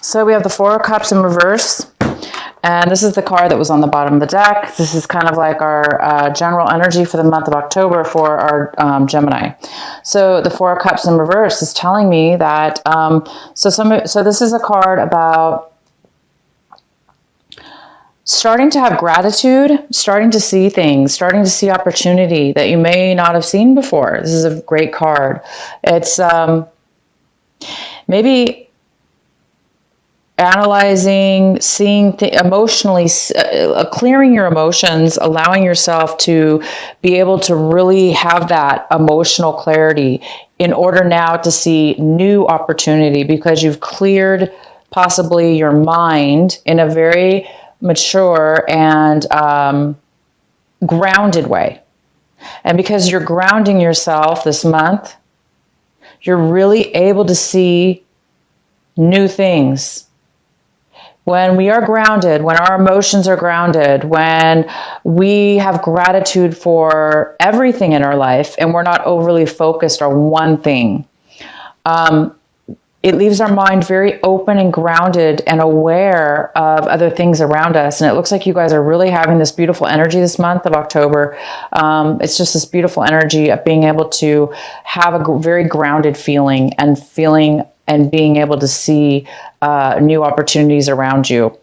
So we have the Four of Cups in reverse. And this is the card that was on the bottom of the deck. This is kind of like our general energy for the month of October for our Gemini. So the Four of Cups in reverse is telling me that, so this is a card about starting to have gratitude, starting to see things, starting to see opportunity that you may not have seen before. This is a great card. It's maybe analyzing, seeing emotionally, clearing your emotions, allowing yourself to be able to really have that emotional clarity in order now to see new opportunity, because you've cleared possibly your mind in a very mature and grounded way. And because you're grounding yourself this month, you're really able to see new things. When we are grounded, when our emotions are grounded, when we have gratitude for everything in our life and we're not overly focused on one thing, it leaves our mind very open and grounded and aware of other things around us. And it looks like you guys are really having this beautiful energy this month of October. It's just this beautiful energy of being able to have a very grounded feeling and being able to see new opportunities around you.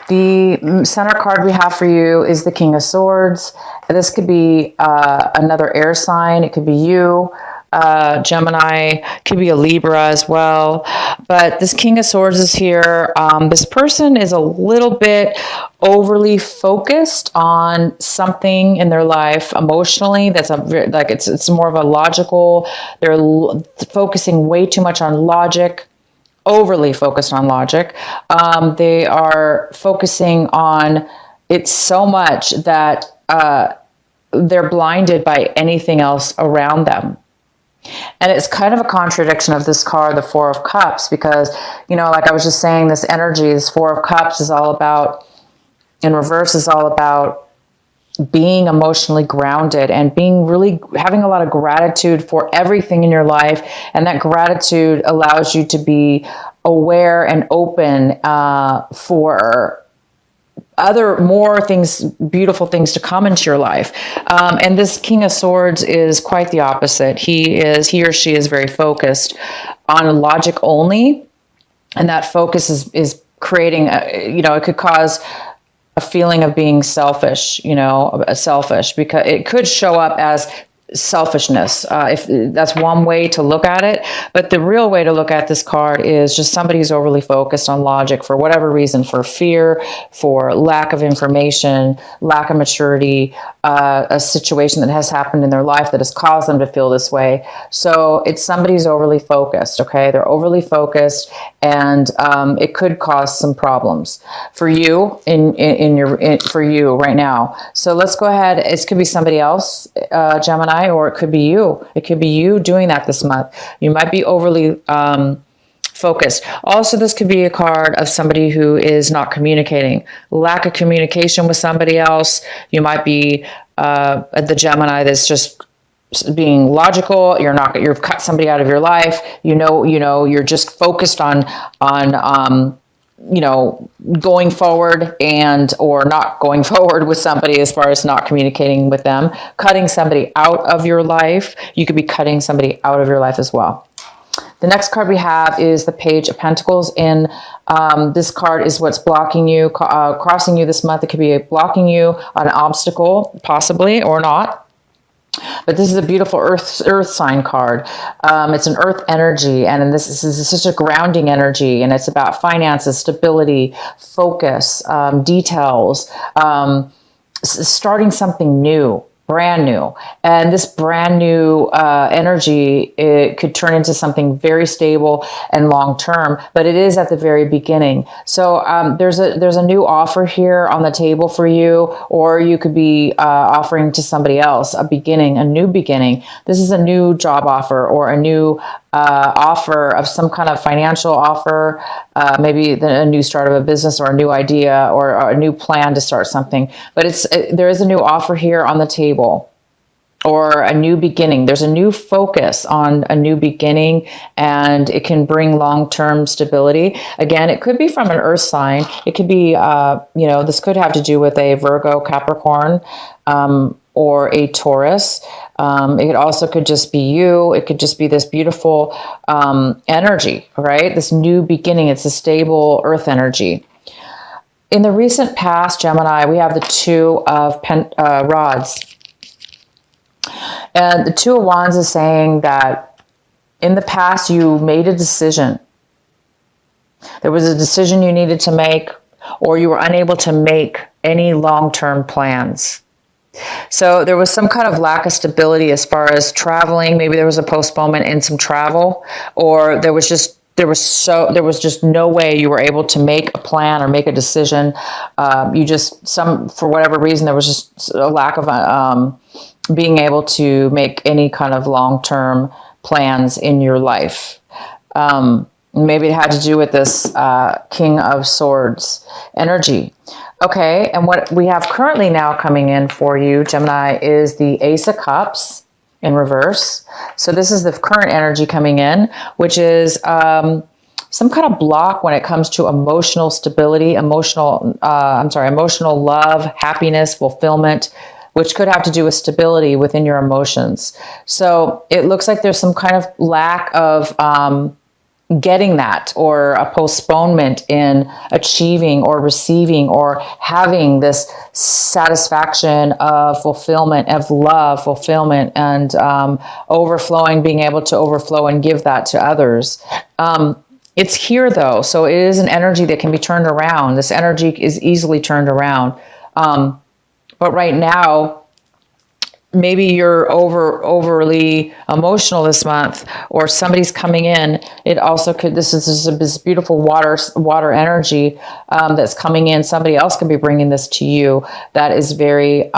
The center card we have for you is the King of Swords. This could be another air sign. It could be you, Gemini, could be a Libra as well. But this King of Swords is here. This person is a little bit overly focused on something in their life emotionally. That's it's more of a logical. They're focusing way too much on logic. Overly focused on logic. They are focusing on it so much that they're blinded by anything else around them. And it's kind of a contradiction of this card, the Four of Cups, because, you know, like I was just saying, this energy, this Four of Cups is all about, in reverse, is all about being emotionally grounded and being really having a lot of gratitude for everything in your life. And that gratitude allows you to be aware and open for more things, beautiful things to come into your life. And this King of Swords is quite the opposite. He or she is very focused on logic only. And that focus is creating, it could cause a feeling of being selfish, because it could show up as selfishness. If that's one way to look at it, but the real way to look at this card is just somebody who's overly focused on logic for whatever reason, for fear, for lack of information, lack of maturity, a situation that has happened in their life that has caused them to feel this way. So it's somebody who's overly focused. Okay, they're overly focused, and it could cause some problems for you for you right now. So let's go ahead. It could be somebody else, Gemini, or it could be you. It could be you doing that this month. You might be overly focused. Also, this could be a card of somebody who is not communicating. Lack of communication with somebody else. You might be the Gemini that's just being logical. You've cut somebody out of your life. You're just focused on going forward or not going forward with somebody as far as not communicating with them, cutting somebody out of your life. You could be cutting somebody out of your life as well. The next card we have is the Page of Pentacles. And this card is what's blocking you, crossing you this month. It could be blocking you on an obstacle, possibly, or not. But this is a beautiful earth sign card. It's an earth energy, and this is such a grounding energy, and it's about finances, stability, focus, details, starting something new, brand new. And this brand new energy, it could turn into something very stable and long-term, but it is at the very beginning. So there's a new offer here on the table for you, or you could be offering to somebody else a new beginning. This is a new job offer, or a new offer of some kind of financial offer, maybe a new start of a business, or a new idea, or a new plan to start something. But there is a new offer here on the table. or a new beginning. There's a new focus on a new beginning, and it can bring long-term stability. Again, it could be from an earth sign. It could be, this could have to do with a Virgo, Capricorn, or a Taurus. It also could just be you. It could just be this beautiful energy, right? This new beginning. It's a stable earth energy. In the recent past, Gemini, we have the Two of Rods. And the Two of Wands is saying that in the past, you made a decision. There was a decision you needed to make, or you were unable to make any long-term plans. So there was some kind of lack of stability as far as traveling. Maybe there was a postponement in some travel, or there was just no way you were able to make a plan or make a decision. For whatever reason, there was just a lack of being able to make any kind of long-term plans in your life. Maybe it had to do with this King of Swords energy. Okay, and what we have currently now coming in for you, Gemini, is the Ace of Cups in reverse. So this is the current energy coming in, which is some kind of block when it comes to emotional stability, emotional love, happiness, fulfillment, which could have to do with stability within your emotions. So it looks like there's some kind of lack of getting that, or a postponement in achieving or receiving or having this satisfaction of fulfillment, of love, fulfillment, and overflowing, being able to overflow and give that to others. It's here though, so it is an energy that can be turned around. This energy is easily turned around. But right now, maybe you're overly emotional this month, or somebody's coming in. It also could, this is this beautiful water energy that's coming in. Somebody else could be bringing this to you that is very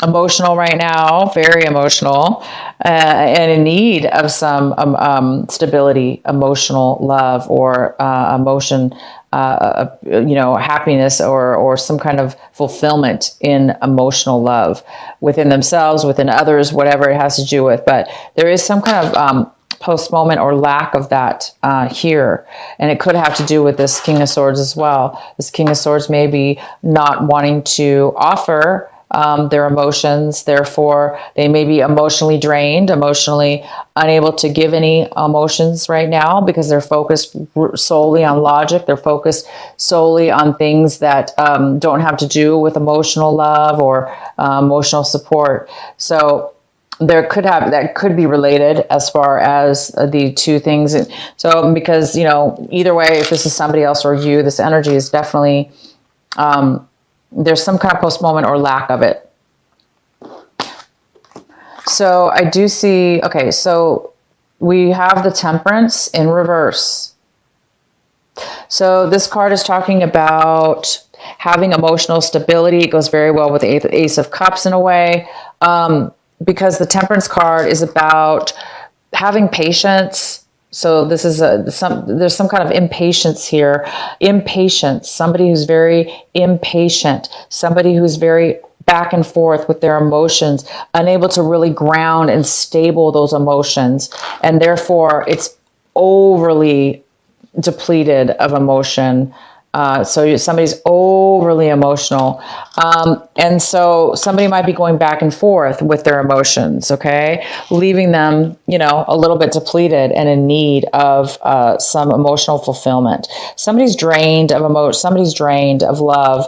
emotional right now, very emotional, and in need of some stability, emotional love, or emotion, happiness, or some kind of fulfillment in emotional love within themselves, within others, whatever it has to do with. But there is some kind of postponement or lack of that here. And it could have to do with this King of Swords as well. This King of Swords may be not wanting to offer their emotions. Therefore, they may be emotionally drained, emotionally unable to give any emotions right now, because they're focused solely on logic. They're focused solely on things that don't have to do with emotional love or emotional support. So that could be related as far as the two things. So because, either way, if this is somebody else or you, this energy is definitely, there's some kind of postponement or lack of it. So I do see, okay, so we have the Temperance in reverse. So this card is talking about having emotional stability. It goes very well with the Ace of Cups in a way, because the Temperance card is about having patience. So this is there's some kind of impatience here. Impatience, somebody who's very impatient, somebody who's very back and forth with their emotions, unable to really ground and stable those emotions. And therefore it's overly depleted of emotion. So somebody's overly emotional. And so somebody might be going back and forth with their emotions, okay? Leaving them, a little bit depleted and in need of some emotional fulfillment. Somebody's drained of emotion. Somebody's drained of love.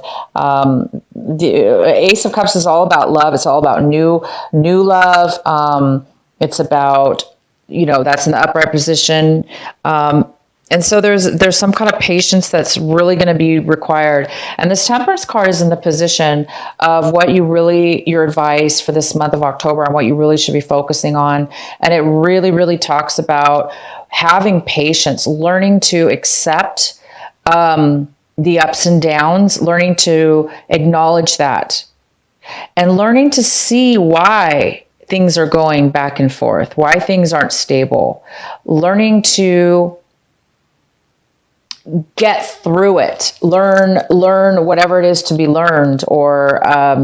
The Ace of Cups is all about love. It's all about new love. It's about, that's in the upright position. And so there's some kind of patience that's really going to be required. And this Temperance card is in the position of your advice for this month of October and what you really should be focusing on. And it really, really talks about having patience, learning to accept the ups and downs, learning to acknowledge that, and learning to see why things are going back and forth, why things aren't stable, learning to get through it, learn whatever it is to be learned, or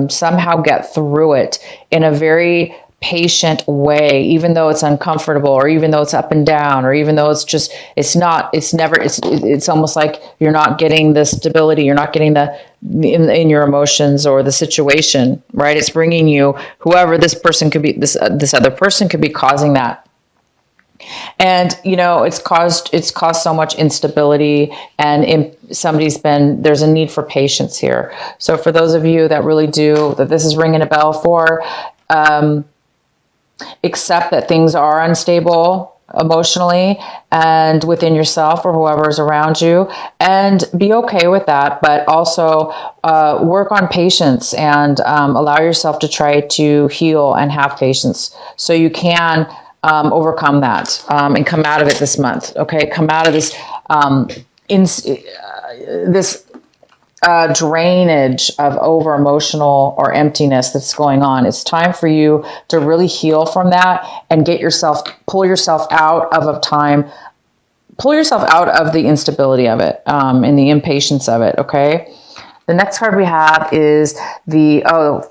somehow get through it in a very patient way, even though it's uncomfortable, or even though it's up and down, or even though it's almost like you're not getting the stability, you're not getting the in your emotions or the situation, right? It's bringing you whoever this person could be, this other person could be causing that. And, it's caused so much instability, and there's a need for patience here. So for those of you that really that this is ringing a bell for, accept that things are unstable emotionally and within yourself or whoever is around you, and be okay with that, but also work on patience and allow yourself to try to heal and have patience so you can overcome that and come out of it this month. Okay, come out of this drainage of over emotional or emptiness that's going on. It's time for you to really heal from that and pull yourself out of the instability of it and the impatience of it. Okay. The next card we have is the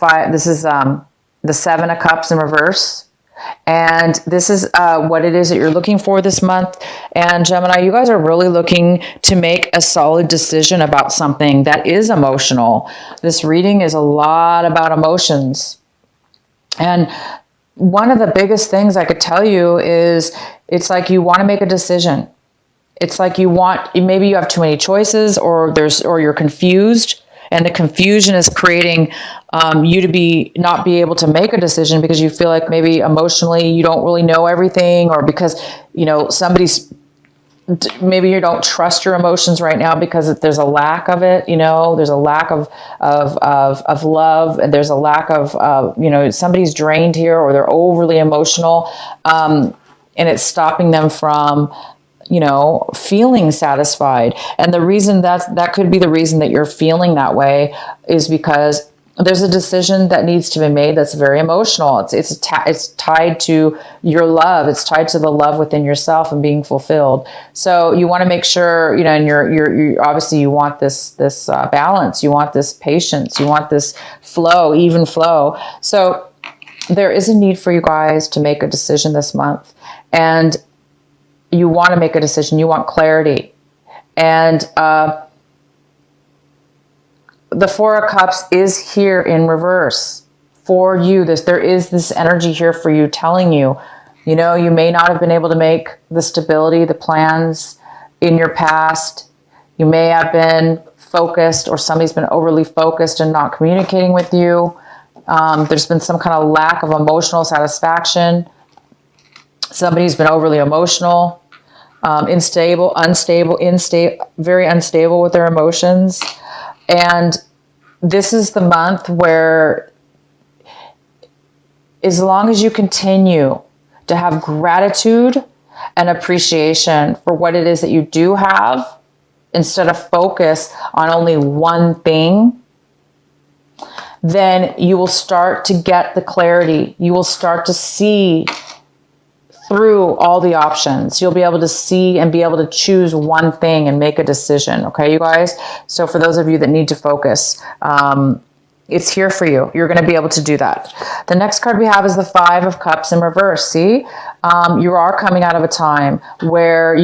five. This is the Seven of Cups in reverse. And this is what it is that you're looking for this month. And Gemini, you guys are really looking to make a solid decision about something that is emotional. This reading is a lot about emotions. And one of the biggest things I could tell you is it's like you want to make a decision. It's like maybe you have too many choices, or you're confused. And the confusion is creating you to not be able to make a decision because you feel like maybe emotionally you don't really know everything, or because maybe you don't trust your emotions right now because there's a lack of it. There's a lack of love, and there's a lack of somebody's drained here, or they're overly emotional, and it's stopping them from feeling satisfied. And the reason that could be the reason that you're feeling that way is because there's a decision that needs to be made that's very emotional. It's tied to your love. It's tied to the love within yourself and being fulfilled. So you want to make sure, and you're obviously you want this balance. You want this patience. You want this even flow. So there is a need for you guys to make a decision this month, and you want to make a decision. You want clarity. And the Four of Cups is here in reverse for you. There is this energy here for you telling you, you may not have been able to make the stability, the plans in your past. You may have been focused, or somebody's been overly focused and not communicating with you. There's been some kind of lack of emotional satisfaction. Somebody's been overly emotional. Very unstable with their emotions. And this is the month where, as long as you continue to have gratitude and appreciation for what it is that you do have, instead of focus on only one thing, then you will start to get the clarity. You will start to see through all the options. You'll be able to see and be able to choose one thing and make a decision. Okay, you guys? So for those of you that need to focus, it's here for you. You're going to be able to do that. The next card we have is the Five of Cups in reverse. See, you are coming out of a time where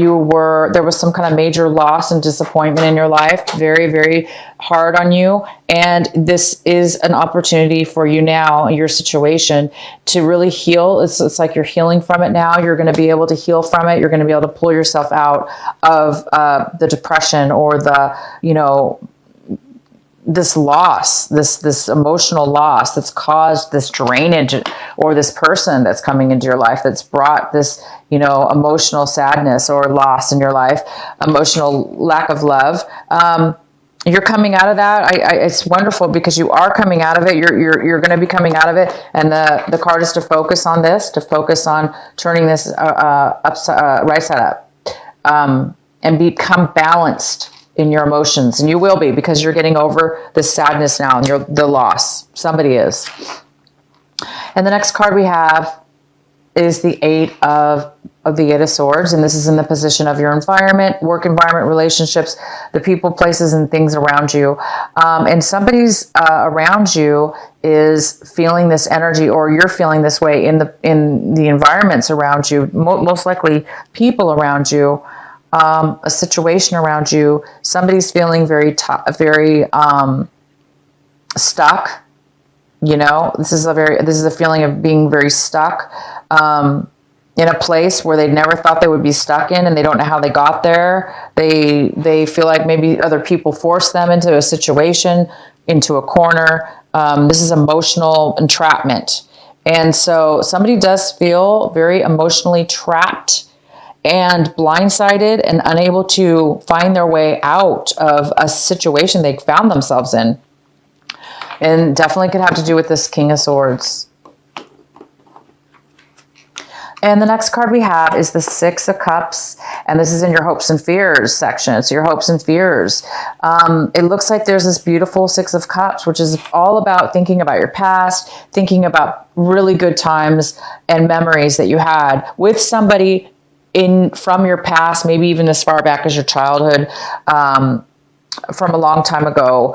there was some kind of major loss and disappointment in your life, very, very hard on you. And this is an opportunity for you now, your situation, to really heal. It's like you're healing from it now. You're going to be able to heal from it. You're going to be able to pull yourself out of the depression or this loss, this emotional loss that's caused this drainage, or this person that's coming into your life that's brought this, emotional sadness or loss in your life, emotional lack of love. You're coming out of that. It's wonderful because you are coming out of it. You're going to be coming out of it. And the card is to focus on this, to focus on turning this right side up, and become balanced in your emotions. And you will be, because you're getting over the sadness now and the loss. Somebody is. And the next card we have is the Eight of the Eight of Swords, and this is in the position of your environment, work environment, relationships, the people, places, and things around you. And somebody's around you is feeling this energy, or you're feeling this way in the environments around you. Most likely, people around you, a situation around you. Somebody's feeling very stuck. You know, this is a feeling of being very stuck in a place where they never thought they would be stuck in, and they don't know how they got there. They feel like maybe other people forced them into a situation, into a corner. This is emotional entrapment. And so somebody does feel very emotionally trapped and blindsided and unable to find their way out of a situation they found themselves in. And definitely could have to do with this King of Swords. And the next card we have is the Six of Cups. And this is in your hopes and fears section. So your hopes and fears. It looks like there's this beautiful Six of Cups, which is all about thinking about your past, thinking about really good times and memories that you had with somebody from your past, maybe even as far back as your childhood, from a long time ago,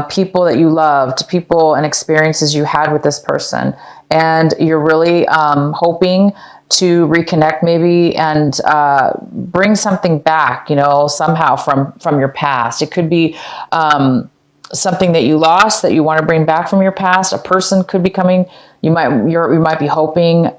people that you loved, people and experiences you had with this person. And you're really hoping to reconnect maybe and bring something back, you know, somehow from your past. It could be something that you lost that you want to bring back from your past. A person could be coming. You might be hoping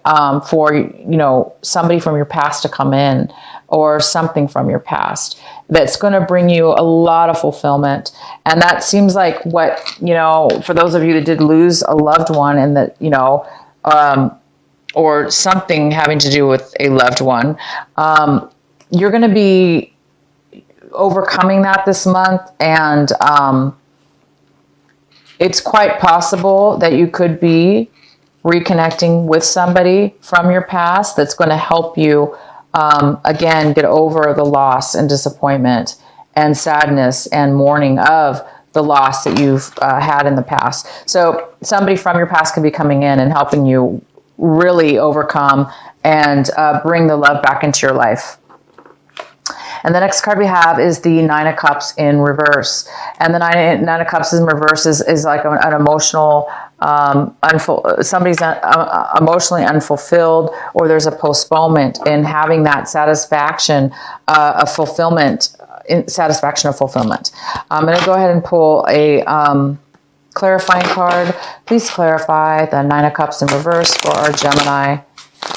for, you know, somebody from your past to come in, or something from your past that's going to bring you a lot of fulfillment. And that seems like what, you know, for those of you that did lose a loved one, and that, you know, or something having to do with a loved one, you're going to be overcoming that this month. And it's quite possible that you could be reconnecting with somebody from your past that's going to help you again, get over the loss and disappointment and sadness and mourning of the loss that you've had in the past. So somebody from your past could be coming in and helping you really overcome and bring the love back into your life. And the next card we have is the Nine of Cups in reverse. And the Nine of Cups in reverse is like an emotional, somebody's emotionally unfulfilled, or there's a postponement in having that satisfaction of fulfillment. I'm going to go ahead and pull a clarifying card. Please clarify the Nine of Cups in reverse for our Gemini.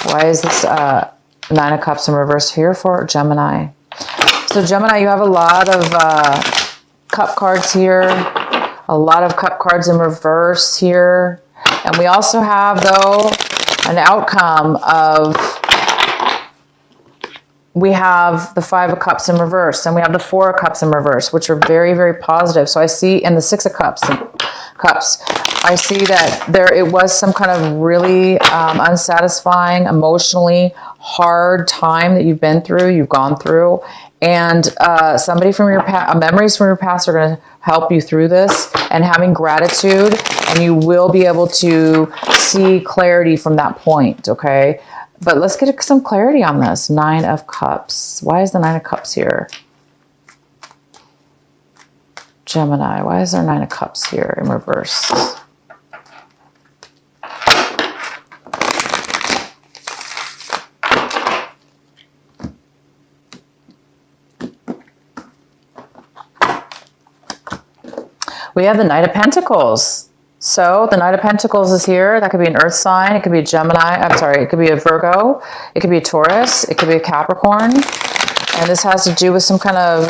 Why is this Nine of Cups in reverse here for Gemini? So Gemini, you have a lot of cup cards here, a lot of cup cards in reverse here. And we also have, though, an outcome of, we have the Five of Cups in reverse, and we have the Four of Cups in reverse, which are very, very positive. So I see in the Six of Cups, I see that it was some kind of really unsatisfying, emotionally hard time that you've gone through. And somebody from your past, memories from your past are going to help you through this, and having gratitude, and you will be able to see clarity from that point, okay? But let's get some clarity on this. Nine of Cups. Why is the Nine of Cups here? Gemini, why is there Nine of Cups here in reverse? We have the Knight of Pentacles. So the Knight of Pentacles is here. That could be an earth sign. It could be a Gemini. I'm sorry. It could be a Virgo. It could be a Taurus. It could be a Capricorn. And this has to do with some kind of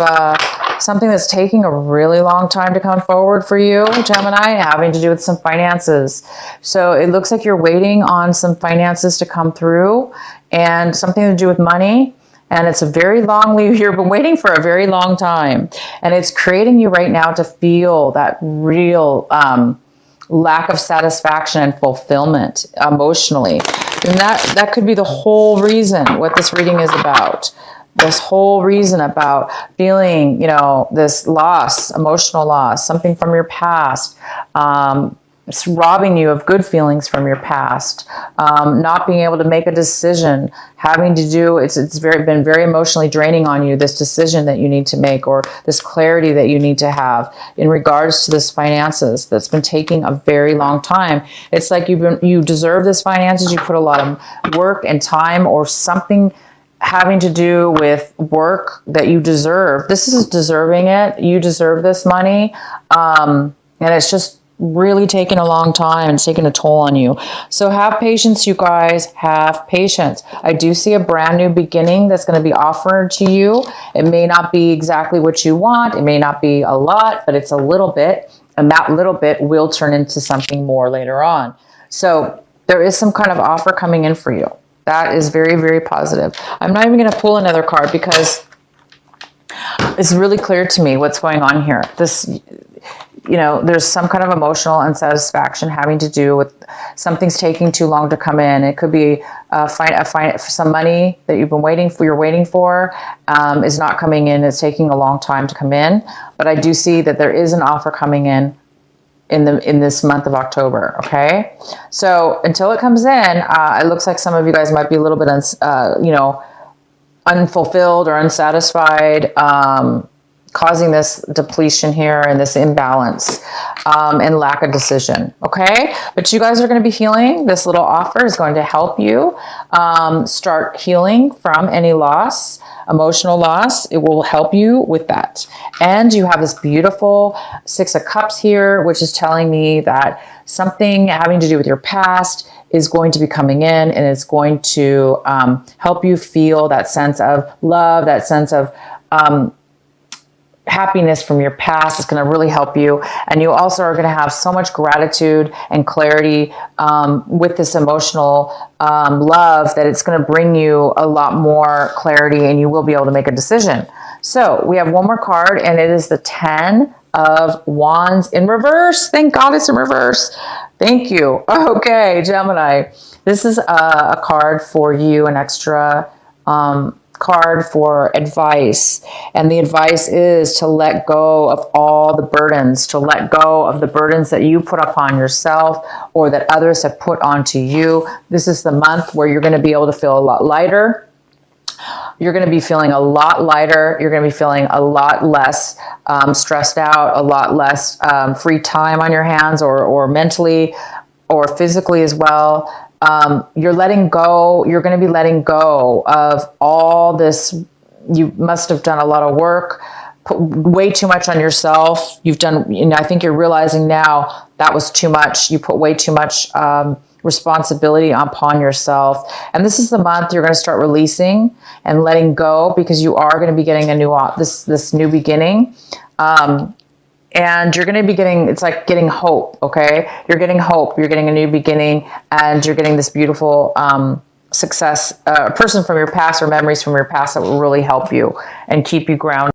something that's taking a really long time to come forward for you, Gemini, having to do with some finances. So it looks like you're waiting on some finances to come through, and something to do with money. And it's a very long leave. You've been waiting for a very long time. And it's creating you right now to feel that real lack of satisfaction and fulfillment emotionally. And that could be the whole reason what this reading is about. This whole reason about feeling, you know, this loss, emotional loss, something from your past, It's robbing you of good feelings from your past, not being able to make a decision, having to do, it's been very emotionally draining on you, this decision that you need to make, or this clarity that you need to have in regards to this finances that's been taking a very long time. It's like you deserve this finances, you put a lot of work and time or something having to do with work that you deserve. This is deserving it. You deserve this money. And it's just really taking a long time and taking a toll on you. So have patience, you guys. Have patience. I do see a brand new beginning that's going to be offered to you. It may not be exactly what you want. It may not be a lot, but it's a little bit. And that little bit will turn into something more later on. So there is some kind of offer coming in for you. That is very, very positive. I'm not even going to pull another card because it's really clear to me what's going on here. This, you know, there's some kind of emotional unsatisfaction having to do with something's taking too long to come in. It could be some money that you've been waiting for, is not coming in. It's taking a long time to come in. But I do see that there is an offer coming in this month of October. Okay. So until it comes in, it looks like some of you guys might be a little bit, unfulfilled or unsatisfied, causing this depletion here and this imbalance and lack of decision. Okay. But you guys are going to be healing. This little offer is going to help you start healing from any loss, emotional loss. It will help you with that. And you have this beautiful 6 of Cups here, which is telling me that something having to do with your past is going to be coming in, and it's going to help you feel that sense of love, that sense of happiness from your past. Is going to really help you. And you also are going to have so much gratitude and clarity with this emotional love that it's going to bring you a lot more clarity, and you will be able to make a decision. So we have one more card, and it is the 10 of Wands in reverse. Thank God it's in reverse. Thank you. Okay, Gemini. This is a card for you, an extra card for advice. And the advice is to let go of all the burdens, to let go of the burdens that you put upon yourself or that others have put onto you. This is the month where you're going to be able to feel a lot lighter. You're going to be feeling a lot lighter. You're going to be feeling a lot less stressed out, a lot less free time on your hands, or mentally or physically as well. You're letting go. You're going to be letting go of all this. You must have done a lot of work, put way too much on yourself. You've done, I think you're realizing now that was too much. You put way too much responsibility upon yourself. And this is the month you're going to start releasing and letting go, because you are going to be getting a new, this new beginning. And you're going to be getting, it's like getting hope. Okay. You're getting hope. You're getting a new beginning, and you're getting this beautiful, success, person from your past or memories from your past that will really help you and keep you grounded.